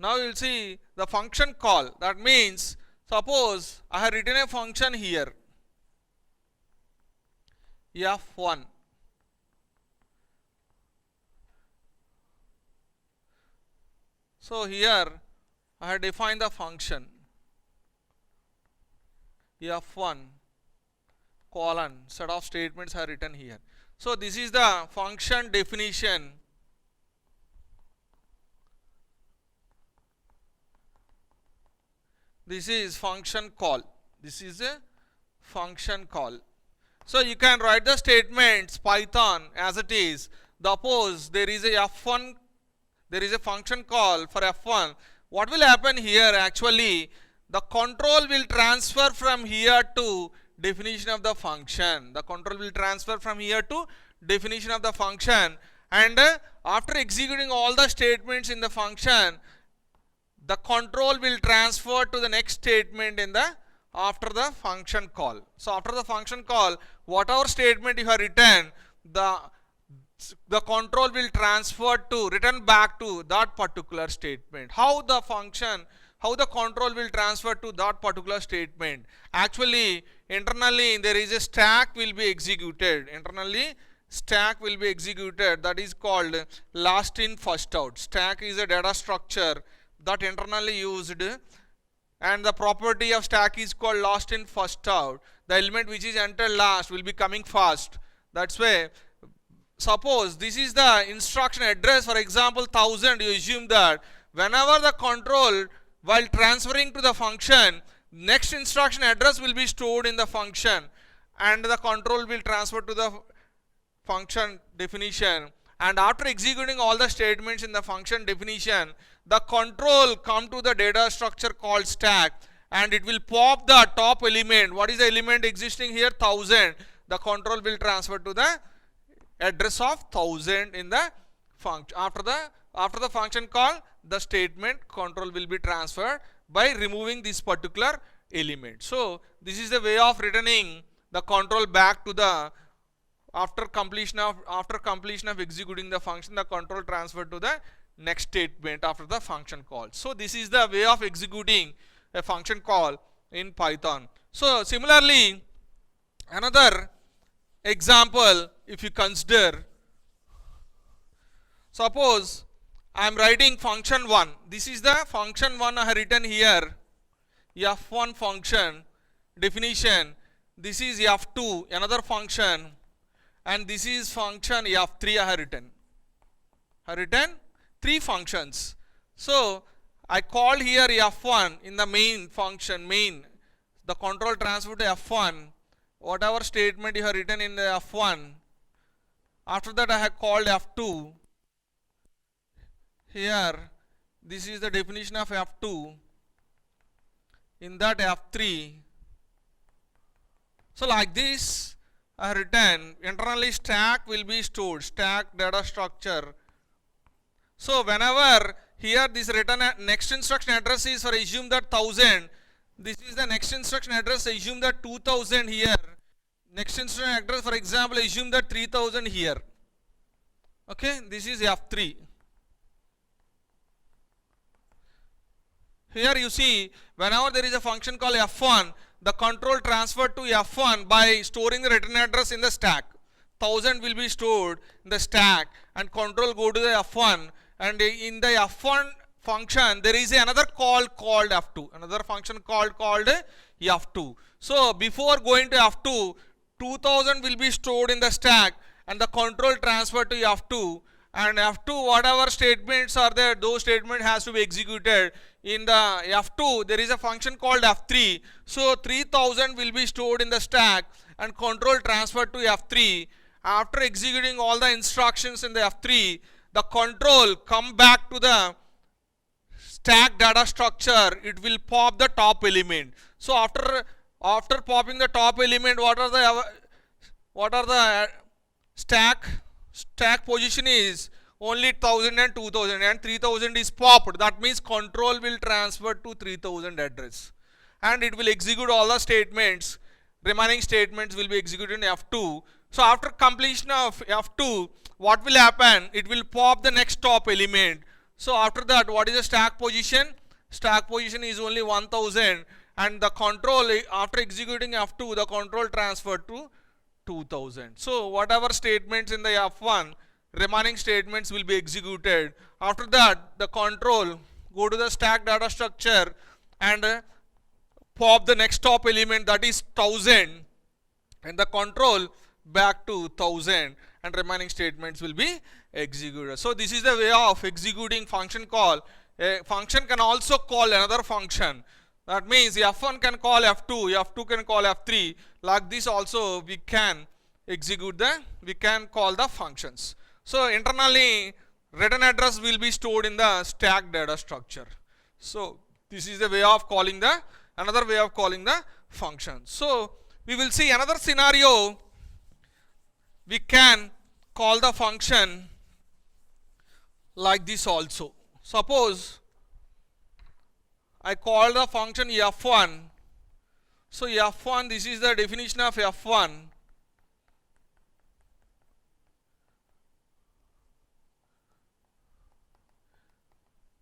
Now you will see the function call. That means suppose I have written a function here f1. So here I have defined the function f1 colon, set of statements are written here. So this is the function definition. This is function call. This is a function call. So you can write the statements Python as it is. Suppose there is a f1, there is a function call for f1. What will happen here? Actually, the control will transfer from here to definition of the function. The control will transfer from here to definition of the function, and after executing all the statements in the function, the control will transfer to the next statement in the after the function call. So after the function call, whatever statement you have written, the control will transfer to return back to that particular statement. How the control will transfer to that particular statement? Actually, internally there is a stack will be executed. Internally stack will be executed, that is called last in first out. Stack is a data structure that internally used, and the property of stack is called last in first out. The element which is entered last will be coming first. That's why, suppose this is the instruction address, for example 1000, you assume that whenever the control while transferring to the function, next instruction address will be stored in the function, and the control will transfer to the function definition, and after executing all the statements in the function definition, the control come to the data structure called stack, and it will pop the top element. What is the element existing here? 1000. The control will transfer to the address of 1000 in the function. After the function call, the statement control will be transferred by removing this particular element. So this is the way of returning the control back to the after completion of executing the function, the control transferred to the next statement after the function call. So this is the way of executing a function call in Python. So similarly, another example, if you consider, suppose I am writing function 1. This is the function 1 I have written here, f1 function definition. This is f2, another function, and this is function f3 I have written. I have written 3 functions. So I called here f1 in the main function, the control transfer to f1, whatever statement you have written in the f1. After that I have called f2. Here this is the definition of f2, in that f3. So like this I have written. Internally stack will be stored, stack data structure. So whenever here this return next instruction address is, for assume that 1000, this is the next instruction address, assume that 2000 here. Next instruction address, for example, assume that 3000 here. Okay, this is f3. Here you see, whenever there is a function called f1, the control transferred to f1 by storing the return address in the stack. 1000 will be stored in the stack, and control go to the f1, and in the f1 function there is another call called f2, another function called f2. So before going to f2, 2000 will be stored in the stack, and the control transferred to f2, and f2 whatever statements are there, those statements has to be executed. In the f2 there is a function called f3, so 3000 will be stored in the stack and control transferred to f3. After executing all the instructions in the f3, the control come back to the stack data structure, it will pop the top element. So after popping the top element, what are the stack position is only 1000 and 2000, and 3000 is popped. That means control will transfer to 3000 address, and it will execute all the statements. Remaining statements will be executed in f2. So after completion of f2, what will happen? It will pop the next top element. So after that, what is the stack position? Stack position is only 1000, and the control, after executing F2, the control transferred to 2000. So whatever statements in the F1, remaining statements will be executed. After that, the control go to the stack data structure and pop the next top element, that is 1000, and the control back to 1000, and remaining statements will be executed. So this is the way of executing function call. A function can also call another function. That means F1 can call F2, F2 can call F3. Like this also we can call the functions. So internally, return address will be stored in the stack data structure. So this is the way of calling another way of calling the function. So we will see another scenario. We can call the function like this also. Suppose I call the function F1. So F1, this is the definition of F1.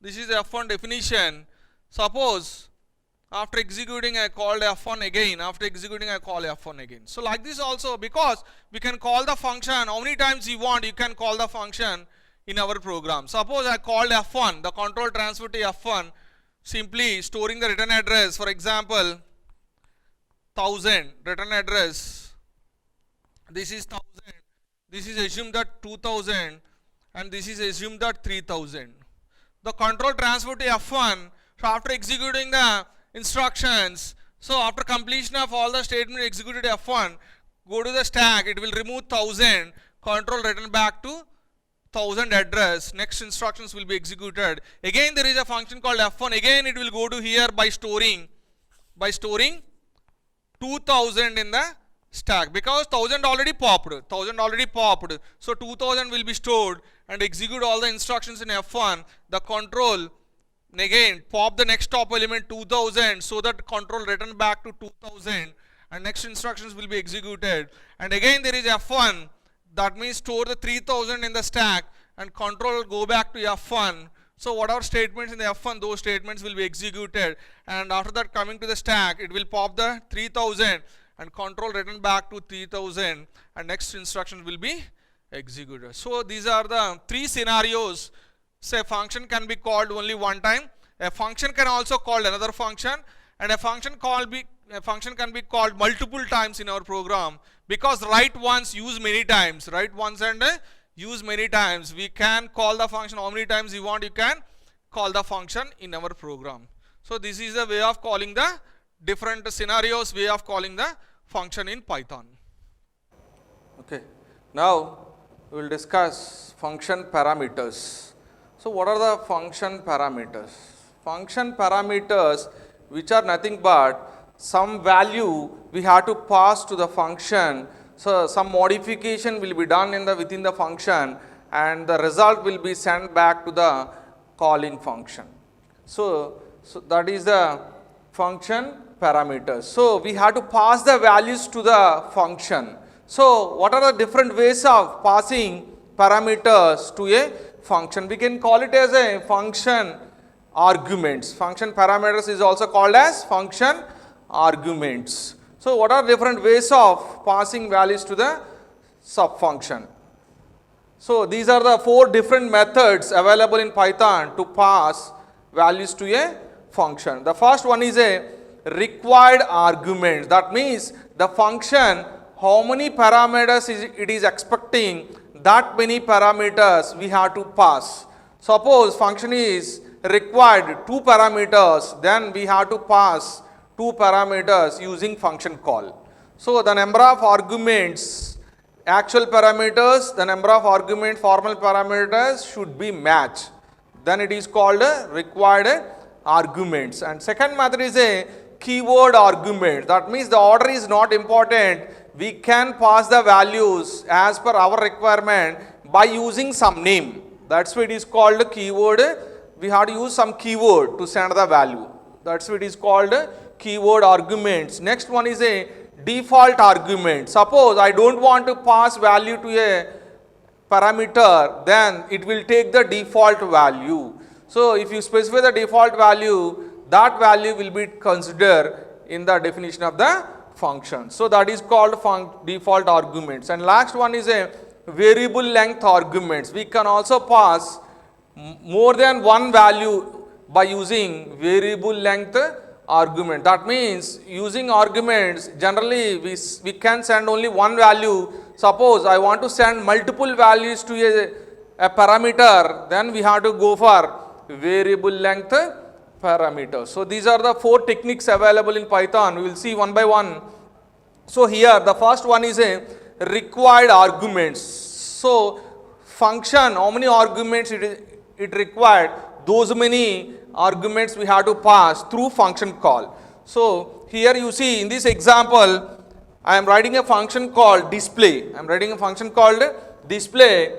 This is the F1 definition. Suppose after executing I called F1 again. After executing I call F1 again. So like this also, because we can call the function how many times you want, you can call the function in our program. Suppose I called F1, the control transfer to F1, simply storing the return address. For example, 1000 return address. This is 1000. This is assumed that 2000, and this is assumed that 3000. The control transfer to F1. So after executing the instructions, so after completion of all the statement executed F1, go to the stack, it will remove 1000, control return back to 1000 address. Next instructions will be executed. Again there is a function called F1. Again it will go to here by storing 2000 in the stack, because 1000 already popped. So 2000 will be stored and execute all the instructions in F1. The control again pop the next top element 2000, so that control return back to 2000, and next instructions will be executed. And again there is F1, that means store the 3000 in the stack, and control go back to F1. So whatever statements in the F1, those statements will be executed, and after that coming to the stack, it will pop the 3000 and control return back to 3000, and next instruction will be executed. So these are the three scenarios. Say function can be called only one time. A function can also call another function, and a function can be called multiple times in our program, because write once, use many times. Write once and use many times. We can call the function how many times you want, you can call the function in our program. So this is the way of calling the different scenarios, way of calling the function in Python. Okay, now we will discuss function parameters. So what are the function parameters? Function parameters, which are nothing but some value we have to pass to the function. So some modification will be done within the function, and the result will be sent back to the calling function. So that is the function parameters. So we have to pass the values to the function. So what are the different ways of passing parameters to a function? We can call it as a function arguments. Function parameters is also called as function arguments. So what are different ways of passing values to the subfunction? So these are the 4 different methods available in Python to pass values to a function. The first one is a required argument. That means the function, how many parameters it is expecting, that many parameters we have to pass. Suppose function is required 2 parameters, then we have to pass 2 parameters using function call. So the number of arguments, actual parameters, the number of argument formal parameters should be matched. Then it is called required arguments. And second method is a keyword argument. That means the order is not important. We can pass the values as per our requirement by using some name. That's why it is called keyword. We have to use some keyword to send the value. That's why it is called keyword arguments. Next one is a default argument. Suppose I don't want to pass value to a parameter, then it will take the default value. So if you specify the default value, that value will be considered in the definition of the function. So that is called default arguments. And last one is a variable length arguments. We can also pass more than one value by using variable length argument. That means using arguments, generally we can send only one value. Suppose I want to send multiple values to a parameter, then we have to go for variable length parameter. So these are the 4 techniques available in Python. We will see one by one. So here the first one is a required arguments. So function, how many arguments it required, those many arguments we have to pass through function call. So here you see in this example, I am writing a function called display. I am writing a function called display.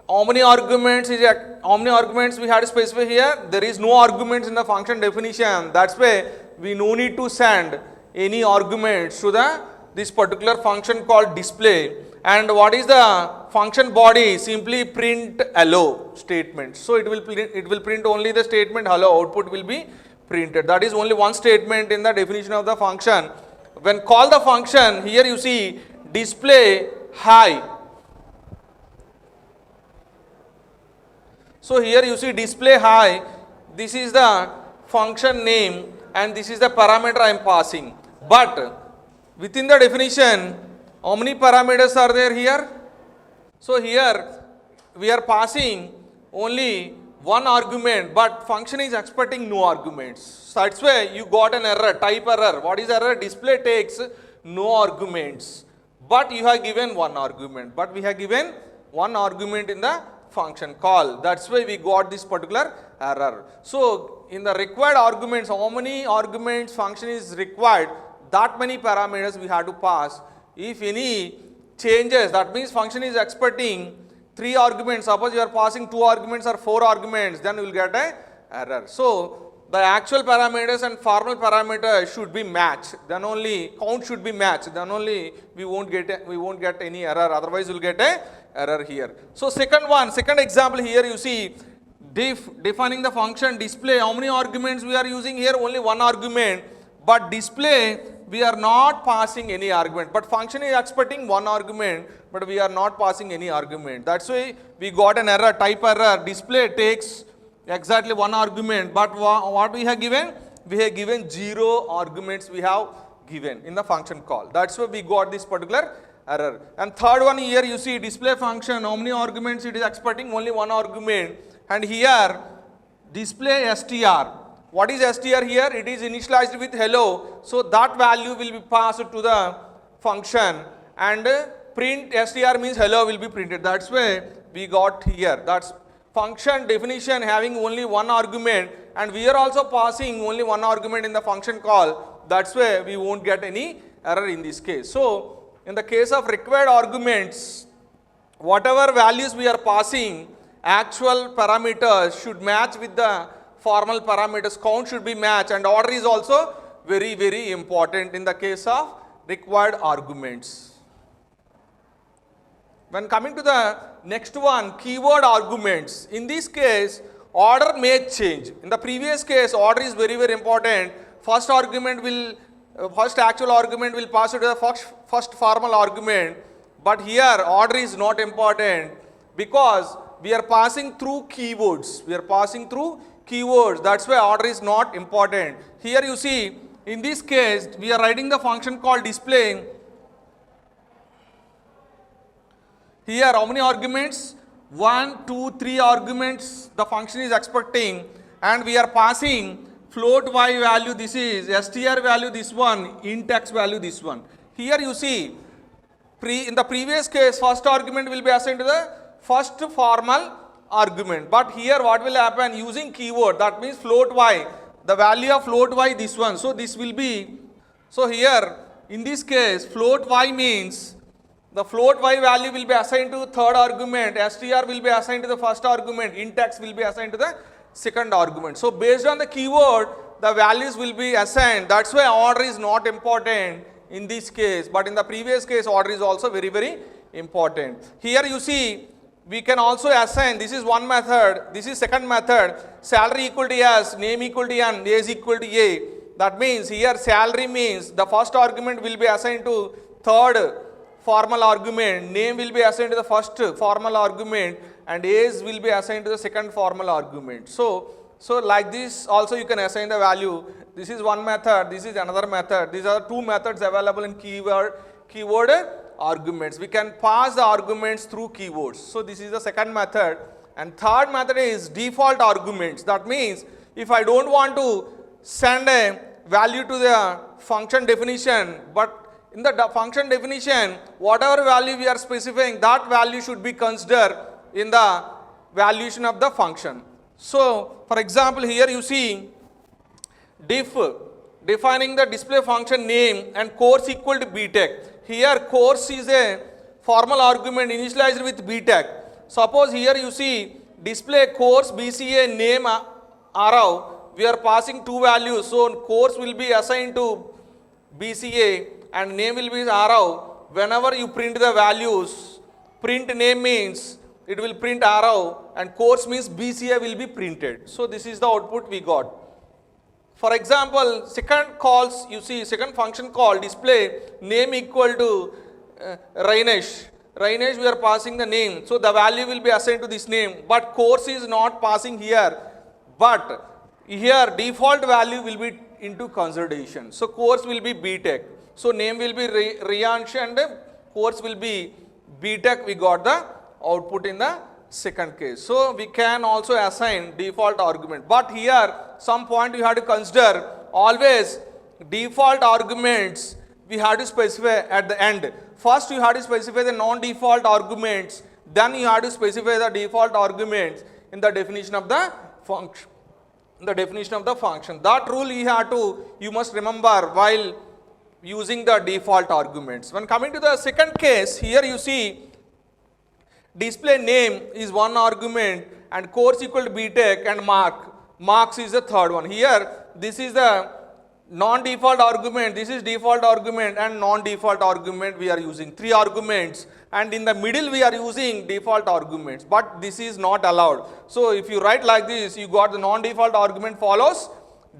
How many arguments we have to specify here? There is no arguments in the function definition. That's why we no need to send any arguments to this particular function called display. And what is the function body? Simply print hello statement. So it will print only the statement hello, output will be printed. That is only one statement in the definition of the function. When call the function, here you see display hi. So here you see display hi, this is the function name and this is the parameter I am passing. But within the definition, how many parameters are there here? So here we are passing only one argument, but function is expecting no arguments. So that's why you got an error, type error. What is error? Display takes no arguments, but you have given one argument. But we have given one argument in the function call. That's why we got this particular error. So in the required arguments, how many arguments function is required, that many parameters we have to pass. If any changes, that means function is expecting 3 arguments. Suppose you are passing 2 arguments or 4 arguments, then you will get a error. So the actual parameters and formal parameters should be matched. Then only count should be matched. Then only we won't get any error. Otherwise, you will get a error here. So second example here you see defining the function display. How many arguments we are using here? Only one argument. But display we are not passing any argument. But function is expecting one argument, but we are not passing any argument. That's why we got an error, type error. Display takes exactly one argument, but what we have given? We have given 0 arguments we have given in the function call. That's why we got this particular error. And third one here you see display function, how many arguments it is expecting? Only one argument. And here display str. What is str here? It is initialized with hello. So that value will be passed to the function, and print str means hello will be printed. That's why we got here. That's function definition having only one argument, and we are also passing only one argument in the function call. That's why we won't get any error in this case. So in the case of required arguments, whatever values we are passing, actual parameters should match with the formal parameters, count should be matched, and order is also very, very important in the case of required arguments. When coming to the next one, keyword arguments. In this case, order may change. In the previous case, order is very, very important. First actual argument will pass to the first formal argument. But here, order is not important because we are passing through keywords. That's why order is not important. Here you see, in this case, we are writing the function called display. Here, how many arguments? 1, 2, 3 arguments the function is expecting, and we are passing float y value, this is str value, this one, int x value, this one. Here you see, in the previous case, first argument will be assigned to the first formal argument. But here what will happen? Using keyword, that means float y, the value of float y, this one. So this will be, so here in this case, float y means the float y value will be assigned to third argument, str will be assigned to the first argument, int x will be assigned to the second argument. So based on the keyword, the values will be assigned. That's why order is not important in this case, but in the previous case, order is also very, very important. Here you see, we can also assign, this is one method, this is second method, salary equal to S, name equal to N, age equal to A. That means here salary means the first argument will be assigned to third formal argument, name will be assigned to the first formal argument, and age will be assigned to the second formal argument. So like this also you can assign the value. This is one method, this is another method. These are two methods available in keyword arguments. We can pass the arguments through keywords. So this is the second method. And third method is default arguments. That means if I don't want to send a value to the function definition, but in the function definition, whatever value we are specifying, that value should be considered in the valuation of the function. So for example, here you see diff defining the display function name and course equal to BTech. Here course is a formal argument initialized with BTech. Suppose here you see display course BCA name arrow, we are passing two values. So course will be assigned to BCA and name will be arrow. Whenever you print the values, print name means it will print arrow and course means BCA will be printed. So this is the output we got. For example, second calls, you see second function call display name equal to Rainesh. Rainesh we are passing the name. So the value will be assigned to this name, but course is not passing here. But here default value will be into consideration. So course will be BTech. So name will be Riyansh and course will be BTech. We got the output in the second case. So we can also assign default argument. But here some point you have to consider, always default arguments we have to specify at the end. First you have to specify the non-default arguments, then you have to specify the default arguments in the definition of the function. That rule you must remember while using the default arguments. When coming to the second case, here you see display name is one argument and course equal to BTech and marks is the third one. Here this is the non-default argument, this is default argument and non-default argument we are using. Three arguments and in the middle we are using default arguments, but this is not allowed. So if you write like this, you got the non-default argument follows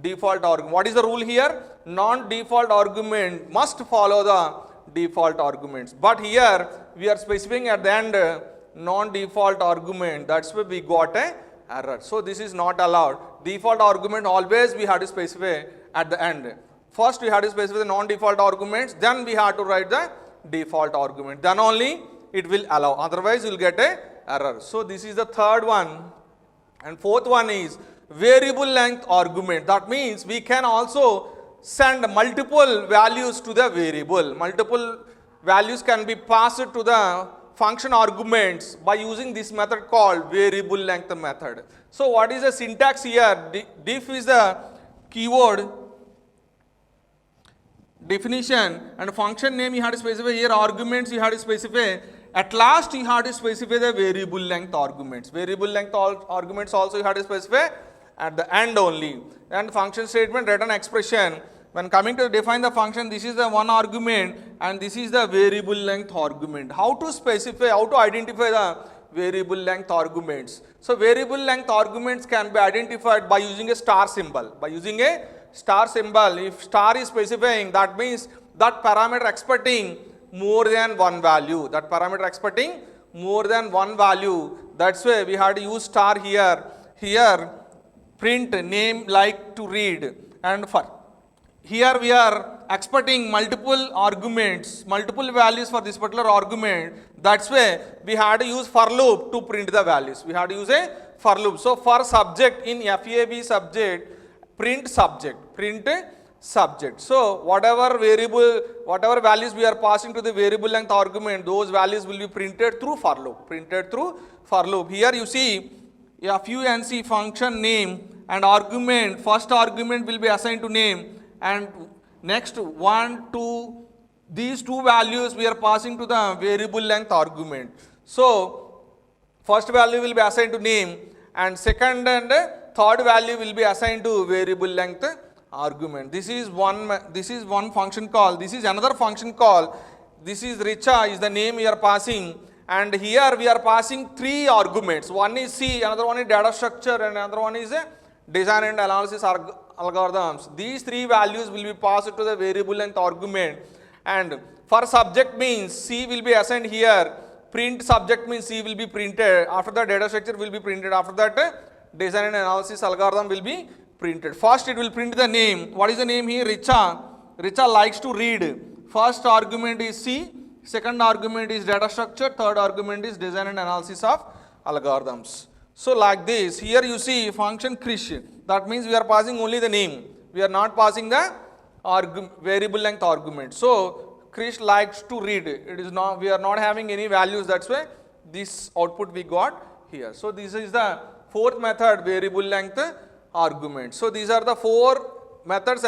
default argument. What is the rule here? Non-default argument must follow the default arguments. But here we are specifying at the end non-default argument. That's why we got a error. So this is not allowed. Default argument always we have to specify at the end. First we have to specify the non-default arguments, then we have to write the default argument. Then only it will allow. Otherwise you will get a error. So this is the third one. And fourth one is variable length argument. That means we can also send multiple values to the variable. Multiple values can be passed to the function arguments by using this method called variable length method. So what is the syntax here? Diff is the keyword definition and function name you have to specify. Here arguments you have to specify. At last you have to specify the variable length arguments. Variable length arguments also you have to specify at the end only. And function statement, return expression. When coming to define the function, this is the one argument and this is the variable length argument. How to specify, how to identify the variable length arguments? So variable length arguments can be identified by using a star symbol. By using a star symbol, if star is specifying, that means that parameter expecting more than one value. That parameter expecting more than one value. That's why we have to use star here. Here print name like to read, and for here we are expecting multiple arguments, multiple values for this particular argument. That's why we had to use for loop to print the values. We had to use a for loop. So for subject in FAB subject, print subject. So whatever variable, whatever values we are passing to the variable length argument, those values will be printed through for loop. Here you see func function name and argument, first argument will be assigned to name, and next 1, 2, these two values we are passing to the variable length argument. So first value will be assigned to name and second and third value will be assigned to variable length argument. This is one function call. This is another function call. This is Richa is the name we are passing, and here we are passing three arguments. One is C, another one is data structure, and another one is a design and analysis algorithms. These three values will be passed to the variable length argument, and for subject means C will be assigned here, print subject means C will be printed, after that data structure will be printed, after that design and analysis algorithm will be printed. First it will print the name. What is the name here? Richa. Richa likes to read. First argument is C, second argument is data structure, third argument is design and analysis of algorithms. So like this, here you see function Krish, that means we are passing only the name, we are not passing the variable length argument. So Krish likes to read, it is not, we are not having any values, that's why this output we got here. So this is the fourth method, variable length argument. So these are the four methods